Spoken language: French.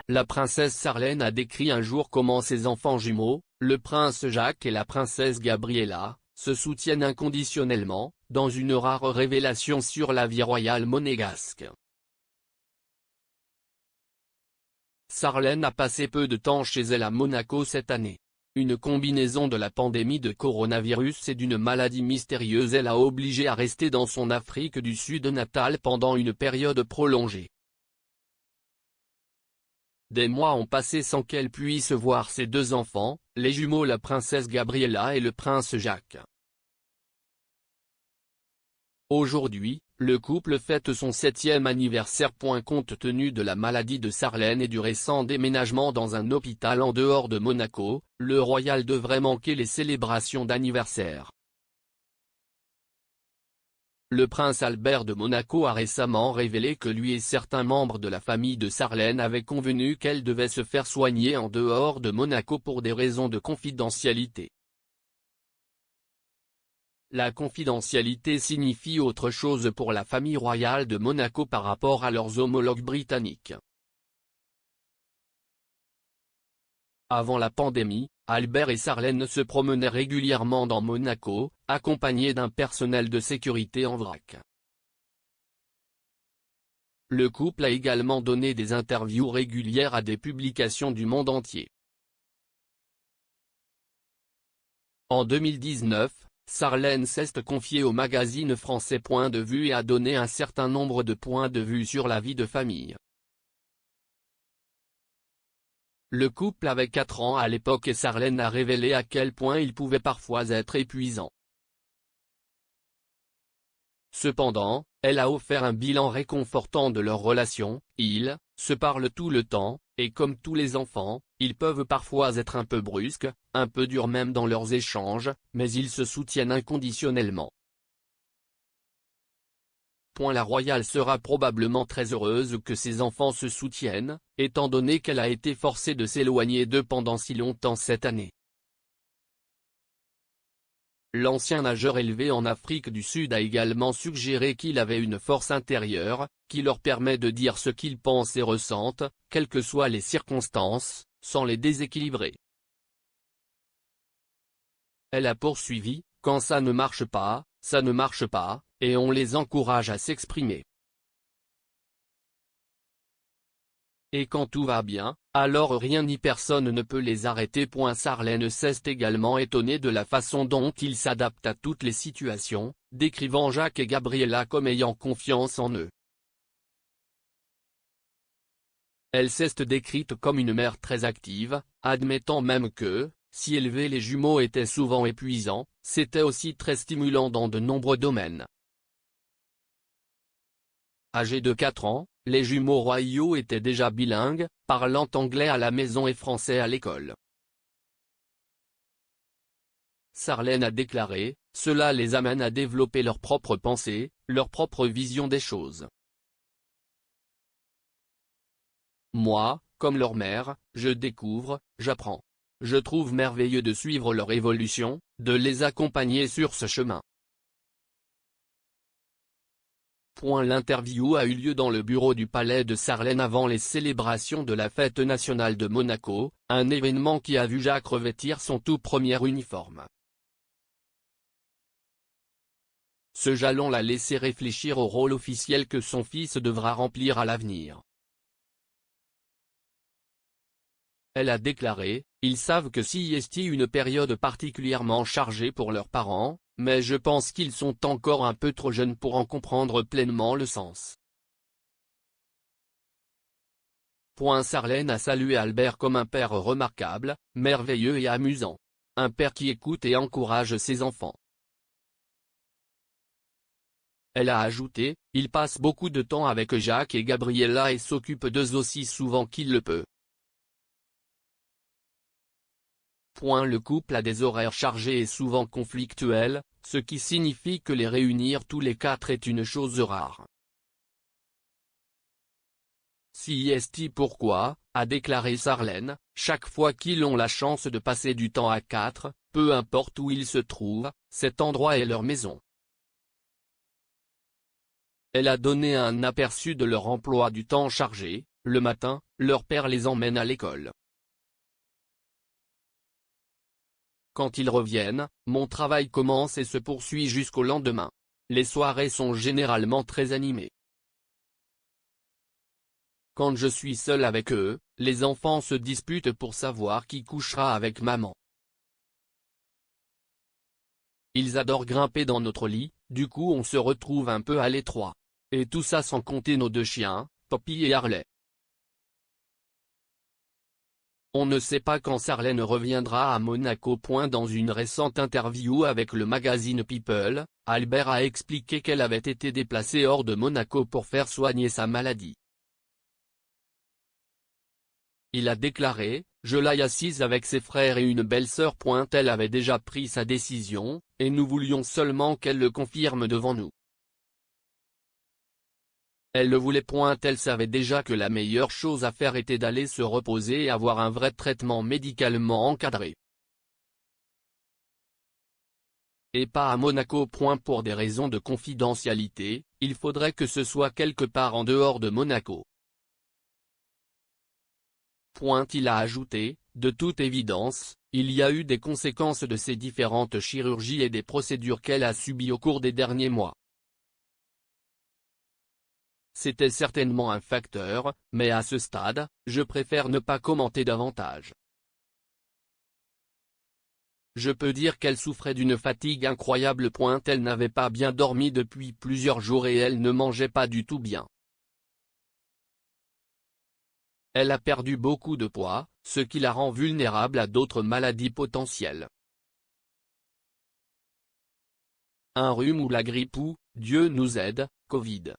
La princesse Sarlène a décrit un jour comment ses enfants jumeaux, le prince Jacques et la princesse Gabriella, se soutiennent inconditionnellement, dans une rare révélation sur la vie royale monégasque. Sarlène a passé peu de temps chez elle à Monaco cette année. Une combinaison de la pandémie de coronavirus et d'une maladie mystérieuse l'a obligée à rester dans son Afrique du Sud natale pendant une période prolongée. Des mois ont passé sans qu'elle puisse voir ses deux enfants, les jumeaux la princesse Gabriella et le prince Jacques. Aujourd'hui, le couple fête son 7e anniversaire. Compte tenu de la maladie de Sarlène et du récent déménagement dans un hôpital en dehors de Monaco, le royal devrait manquer les célébrations d'anniversaire. Le prince Albert de Monaco a récemment révélé que lui et certains membres de la famille de Sarlène avaient convenu qu'elle devait se faire soigner en dehors de Monaco pour des raisons de confidentialité. La confidentialité signifie autre chose pour la famille royale de Monaco par rapport à leurs homologues britanniques. Avant la pandémie, Albert et Sarlène se promenaient régulièrement dans Monaco, accompagnés d'un personnel de sécurité en vrac. Le couple a également donné des interviews régulières à des publications du monde entier. En 2019, Sarlène s'est confiée au magazine français Point de vue et a donné un certain nombre de points de vue sur la vie de famille. Le couple avait 4 ans à l'époque et Sarlène a révélé à quel point il pouvait parfois être épuisant. Cependant, elle a offert un bilan réconfortant de leur relation. Ils se parlent tout le temps, et comme tous les enfants, ils peuvent parfois être un peu brusques, un peu durs même dans leurs échanges, mais ils se soutiennent inconditionnellement. La royale sera probablement très heureuse que ses enfants se soutiennent, étant donné qu'elle a été forcée de s'éloigner d'eux pendant si longtemps cette année. L'ancien nageur élevé en Afrique du Sud a également suggéré qu'il avait une force intérieure, qui leur permet de dire ce qu'ils pensent et ressentent, quelles que soient les circonstances, sans les déséquilibrer. Elle a poursuivi, quand ça ne marche pas, ça ne marche pas, et on les encourage à s'exprimer. Et quand tout va bien, alors rien ni personne ne peut les arrêter. Sarlène s'est également étonnée de la façon dont ils s'adaptent à toutes les situations, décrivant Jacques et Gabriella comme ayant confiance en eux. Elle s'est décrite comme une mère très active, admettant même que, si élever les jumeaux était souvent épuisant, c'était aussi très stimulant dans de nombreux domaines. Âgés de 4 ans, les jumeaux royaux étaient déjà bilingues, parlant anglais à la maison et français à l'école. Sarlène a déclaré, « Cela les amène à développer leur propre pensée, leur propre vision des choses. Moi, comme leur mère, je découvre, j'apprends. Je trouve merveilleux de suivre leur évolution, de les accompagner sur ce chemin. » L'interview a eu lieu dans le bureau du palais de Sarlène avant les célébrations de la fête nationale de Monaco, un événement qui a vu Jacques revêtir son tout premier uniforme. Ce jalon l'a laissé réfléchir au rôle officiel que son fils devra remplir à l'avenir. Elle a déclaré, « Ils savent que c'est une période particulièrement chargée pour leurs parents, mais je pense qu'ils sont encore un peu trop jeunes pour en comprendre pleinement le sens. » Sarlène a salué Albert comme un père remarquable, merveilleux et amusant. Un père qui écoute et encourage ses enfants. Elle a ajouté, « Il passe beaucoup de temps avec Jacques et Gabriella et s'occupe d'eux aussi souvent qu'il le peut. » Le couple a des horaires chargés et souvent conflictuels, ce qui signifie que les réunir tous les 4 est une chose rare. Pourquoi, a déclaré Sarlène, chaque fois qu'ils ont la chance de passer du temps à 4, peu importe où ils se trouvent, cet endroit est leur maison. Elle a donné un aperçu de leur emploi du temps chargé, le matin, leur père les emmène à l'école. Quand ils reviennent, mon travail commence et se poursuit jusqu'au lendemain. Les soirées sont généralement très animées. Quand je suis seul avec eux, les enfants se disputent pour savoir qui couchera avec maman. Ils adorent grimper dans notre lit, du coup on se retrouve un peu à l'étroit. Et tout ça sans compter nos deux chiens, Poppy et Harley. On ne sait pas quand Sarlène reviendra à Monaco. Dans une récente interview avec le magazine People, Albert a expliqué qu'elle avait été déplacée hors de Monaco pour faire soigner sa maladie. Il a déclaré, « Je l'ai assise avec ses frères et une belle-sœur. Elle avait déjà pris sa décision, et nous voulions seulement qu'elle le confirme devant nous. Elle le voulait. Elle savait déjà que la meilleure chose à faire était d'aller se reposer et avoir un vrai traitement médicalement encadré. Et pas à Monaco. Pour des raisons de confidentialité, il faudrait que ce soit quelque part en dehors de Monaco. » Il a ajouté, « De toute évidence, il y a eu des conséquences de ces différentes chirurgies et des procédures qu'elle a subies au cours des derniers mois. C'était certainement un facteur, mais à ce stade, je préfère ne pas commenter davantage. Je peux dire qu'elle souffrait d'une fatigue incroyable. Elle n'avait pas bien dormi depuis plusieurs jours et elle ne mangeait pas du tout bien. Elle a perdu beaucoup de poids, ce qui la rend vulnérable à d'autres maladies potentielles. Un rhume ou la grippe ou, Dieu nous aide, Covid.